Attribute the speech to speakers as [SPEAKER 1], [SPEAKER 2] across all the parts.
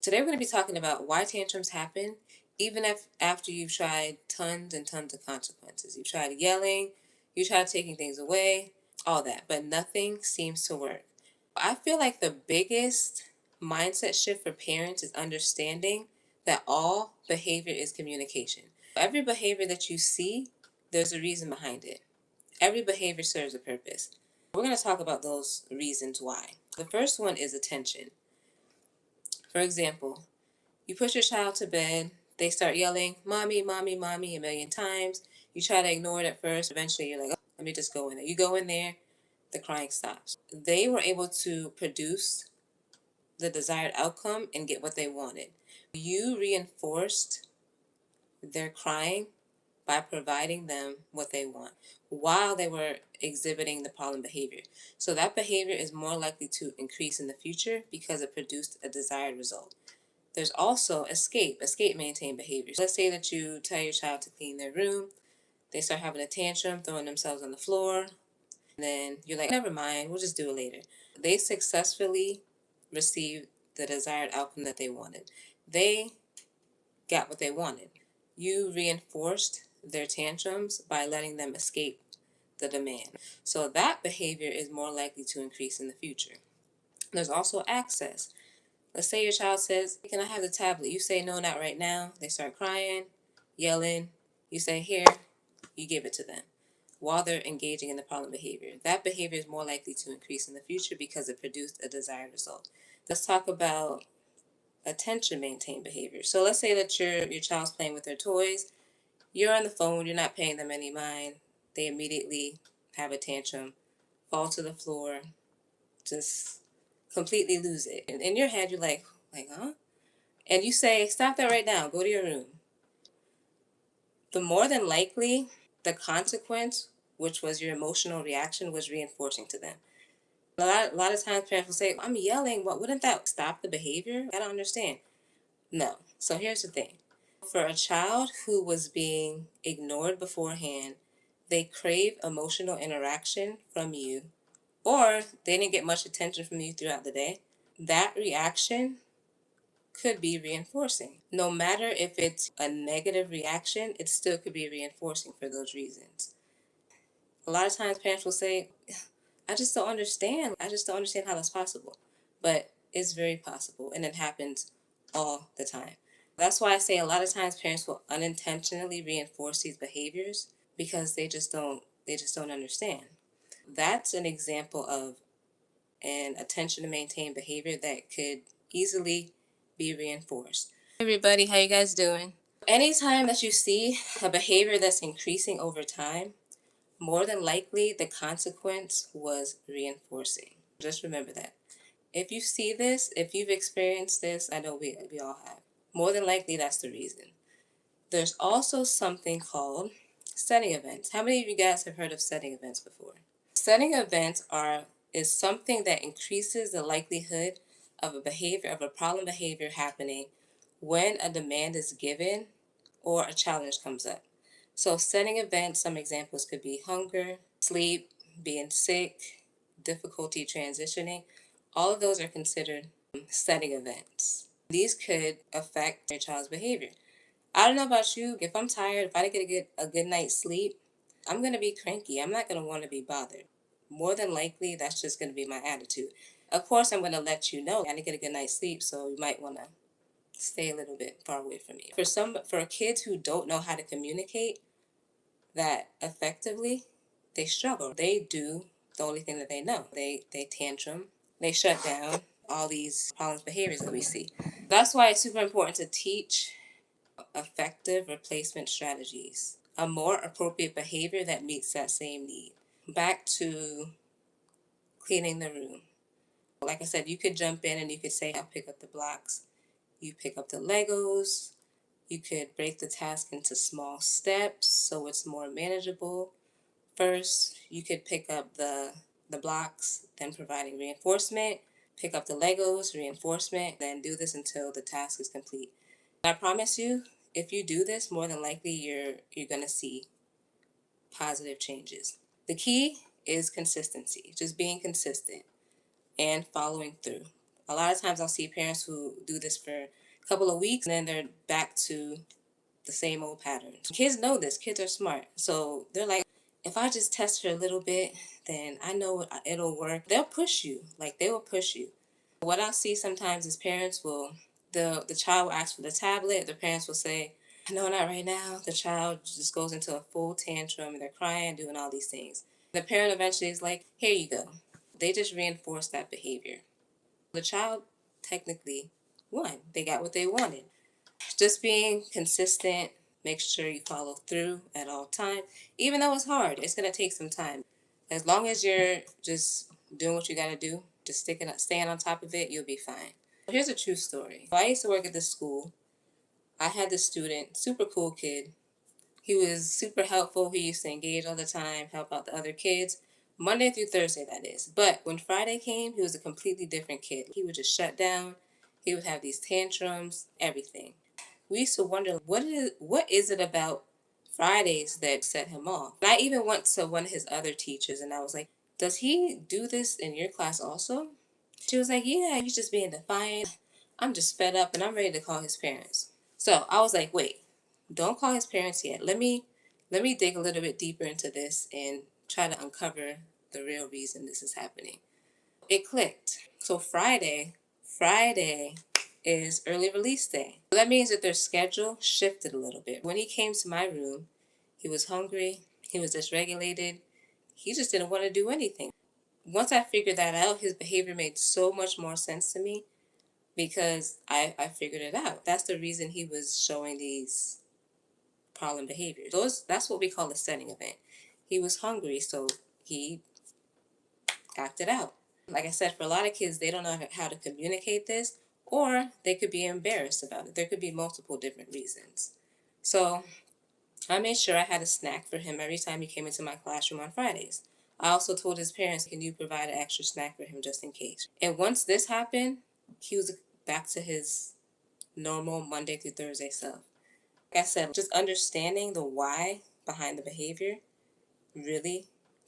[SPEAKER 1] Today we're going to be talking about why tantrums happen, even if after you've tried tons and tons of consequences. You've tried yelling, you tried taking things away, all that, but nothing seems to work. I feel like the biggest mindset shift for parents is understanding that all behavior is communication. Every behavior that you see, there's a reason behind it. Every behavior serves a purpose. We're going to talk about those reasons why. The first one is attention. For example, you push your child to bed, they start yelling, "Mommy, mommy, mommy," a million times. You try to ignore it at first. Eventually, you're like, "Oh, let me just go in there." You go in there, the crying stops. They were able to produce the desired outcome and get what they wanted. You reinforced their crying by providing them what they want while they were exhibiting the problem behavior. So that behavior is more likely to increase in the future because it produced a desired result. There's also escape maintain behavior. Let's say that you tell your child to clean their room, they start having a tantrum, throwing themselves on the floor, and then you're like, never mind, we'll just do it later. They successfully received the desired outcome that they wanted. They got what they wanted. You reinforced their tantrums by letting them escape the demand. So that behavior is more likely to increase in the future. There's also access. Let's say your child says, "Can I have the tablet?" You say, "No, not right now." They start crying, yelling. You say, "Here," you give it to them while they're engaging in the problem behavior. That behavior is more likely to increase in the future because it produced a desired result. Let's talk about attention maintain behavior. So let's say that your child's playing with their toys. You're on the phone, you're not paying them any mind. They immediately have a tantrum, fall to the floor, just completely lose it. And in your head, you're like, huh? And you say, "Stop that right now, go to your room." The more than likely, the consequence, which was your emotional reaction, was reinforcing to them. A lot of times parents will say, "I'm yelling, what wouldn't that stop the behavior?" I don't understand. No. So here's the thing. For a child who was being ignored beforehand, they crave emotional interaction from you, or they didn't get much attention from you throughout the day. That reaction could be reinforcing. No matter if it's a negative reaction, it still could be reinforcing for those reasons. A lot of times parents will say, "I just don't understand. I just don't understand how that's possible." But it's very possible, and it happens all the time. That's why I say a lot of times parents will unintentionally reinforce these behaviors because they just don't understand. That's an example of an attention to maintain behavior that could easily be reinforced. Hey everybody, how you guys doing? Anytime that you see a behavior that's increasing over time, more than likely the consequence was reinforcing. Just remember that. If you see this, if you've experienced this, I know we all have. More than likely that's the reason. There's also something called setting events. How many of you guys have heard of setting events before? Setting events is something that increases the likelihood of a problem behavior happening when a demand is given or a challenge comes up. So setting events, some examples could be hunger, sleep, being sick, difficulty transitioning. All of those are considered setting events. These could affect your child's behavior. I don't know about you. If I'm tired, if I didn't get a good night's sleep, I'm going to be cranky. I'm not going to want to be bothered. More than likely, that's just going to be my attitude. Of course, I'm going to let you know I didn't get a good night's sleep, so you might want to stay a little bit far away from me. For kids who don't know how to communicate that effectively, they struggle. They do the only thing that they know. They tantrum, they shut down, all these problems behaviors that we see. That's why it's super important to teach effective replacement strategies, a more appropriate behavior that meets that same need. Back to cleaning the room. Like I said, you could jump in and you could say, "I'll pick up the blocks." You pick up the Legos. You could break the task into small steps so it's more manageable. First, you could pick up the blocks, then providing reinforcement. Pick up the Legos, reinforcement, then do this until the task is complete. I promise you, if you do this, more than likely you're gonna see positive changes. The key is consistency, just being consistent and following through. A lot of times I'll see parents who do this for a couple of weeks and then they're back to the same old patterns. Kids know this. Kids are smart. So they're like, if I just test for a little bit, then I know it'll work. They'll push you. Like they will push you. What I see sometimes is parents will, the child will ask for the tablet. The parents will say, no, not right now. The child just goes into a full tantrum and they're crying, doing all these things. The parent eventually is like, here you go. They just reinforce that behavior. The child technically won. They got what they wanted. Just being consistent, make sure you follow through at all times. Even though it's hard, it's going to take some time. As long as you're just doing what you got to do, just staying on top of it, you'll be fine. Here's a true story. I used to work at this school. I had this student, super cool kid. He was super helpful. He used to engage all the time, help out the other kids. Monday through Thursday, that is. But when Friday came, he was a completely different kid. He would just shut down. He would have these tantrums, everything. We used to wonder what is it about Fridays that set him off. And I even went to one of his other teachers and I was like, does he do this in your class also? She was like, yeah, he's just being defiant. I'm just fed up and I'm ready to call his parents. So I was like, wait, don't call his parents yet. Let me dig a little bit deeper into this and try to uncover the real reason this is happening. It clicked. So Friday is early release day. That means that their schedule shifted a little bit. When he came to my room, he was hungry, he was dysregulated, he just didn't want to do anything. Once I figured that out, his behavior made so much more sense to me because I figured it out. That's the reason he was showing these problem behaviors. That's what we call a setting event. He was hungry, so he acted out. Like I said, for a lot of kids, they don't know how to communicate this, or they could be embarrassed about it. There could be multiple different reasons. So I made sure I had a snack for him every time he came into my classroom on Fridays. I also told his parents, can you provide an extra snack for him just in case? And once this happened, he was back to his normal Monday through Thursday self. Like I said, just understanding the why behind the behavior really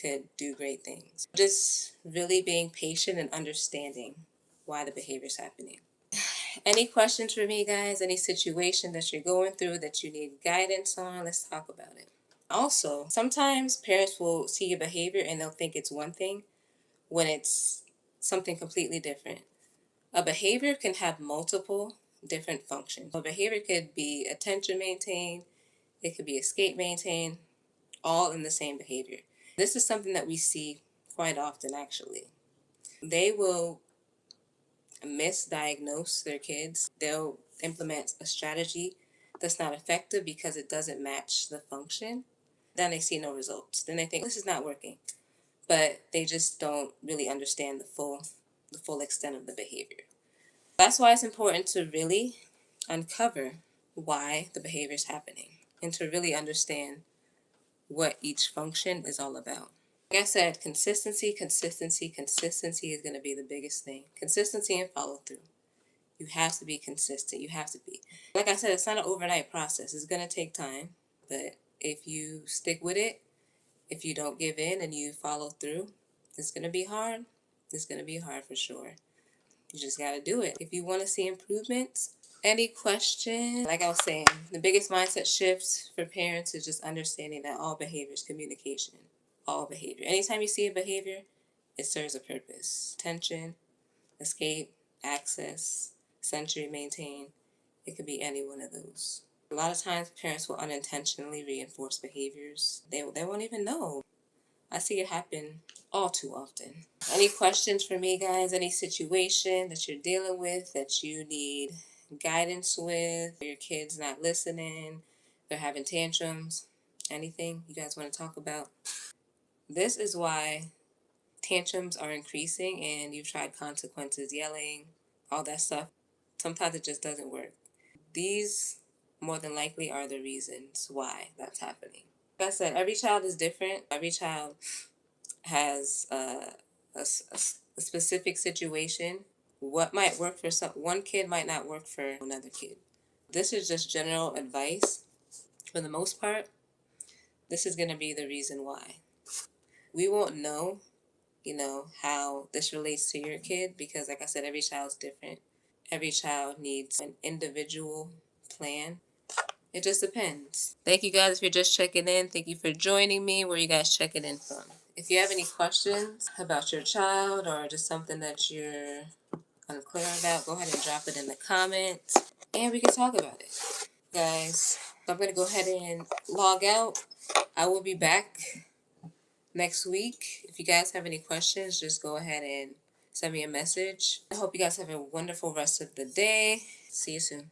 [SPEAKER 1] could do great things. Just really being patient and understanding why the behavior is happening. Any questions for me, guys? Any situation that you're going through that you need guidance on? Let's talk about it. Also, sometimes parents will see your behavior and they'll think it's one thing when it's something completely different. A behavior can have multiple different functions. A behavior could be attention maintained, it could be escape maintained, all in the same behavior. This is something that we see quite often, actually. They will misdiagnose their kids. They'll implement a strategy that's not effective because it doesn't match the function. Then they see no results. Then they think this is not working. But they just don't really understand the full extent of the behavior. That's why it's important to really uncover why the behavior is happening and to really understand what each function is all about. Like I said, consistency is going to be the biggest thing. Consistency and follow through. You have to be consistent. You have to be. Like I said, it's not an overnight process. It's going to take time. But if you stick with it, if you don't give in and you follow through, it's going to be hard. It's going to be hard for sure. You just got to do it. If you want to see improvements, any questions? Like I was saying, the biggest mindset shifts for parents is just understanding that all behavior is communication. All behavior. Anytime you see a behavior, it serves a purpose. Tension, escape, access, sensory maintain. It could be any one of those. A lot of times parents will unintentionally reinforce behaviors. They won't even know. I see it happen all too often. Any questions for me, guys? Any situation that you're dealing with that you need guidance with? Your kid's not listening, they're having tantrums, anything you guys want to talk about? This is why tantrums are increasing and you've tried consequences, yelling, all that stuff. Sometimes it just doesn't work. These more than likely are the reasons why that's happening. Like I said, every child is different. Every child has a specific situation. What might work for one kid might not work for another kid. This is just general advice. For the most part, this is going to be the reason why. We won't know how this relates to your kid, because like I said, every child's different. Every child needs an individual plan. It just depends. Thank you guys if you're just checking in. Thank you for joining me. Where are you guys checking in from? If you have any questions about your child or just something that you're unclear about, go ahead and drop it in the comments and we can talk about it. Guys, I'm going to go ahead and log out. I will be back next week. If you guys have any questions, just go ahead and send me a message. I hope you guys have a wonderful rest of the day. See you soon.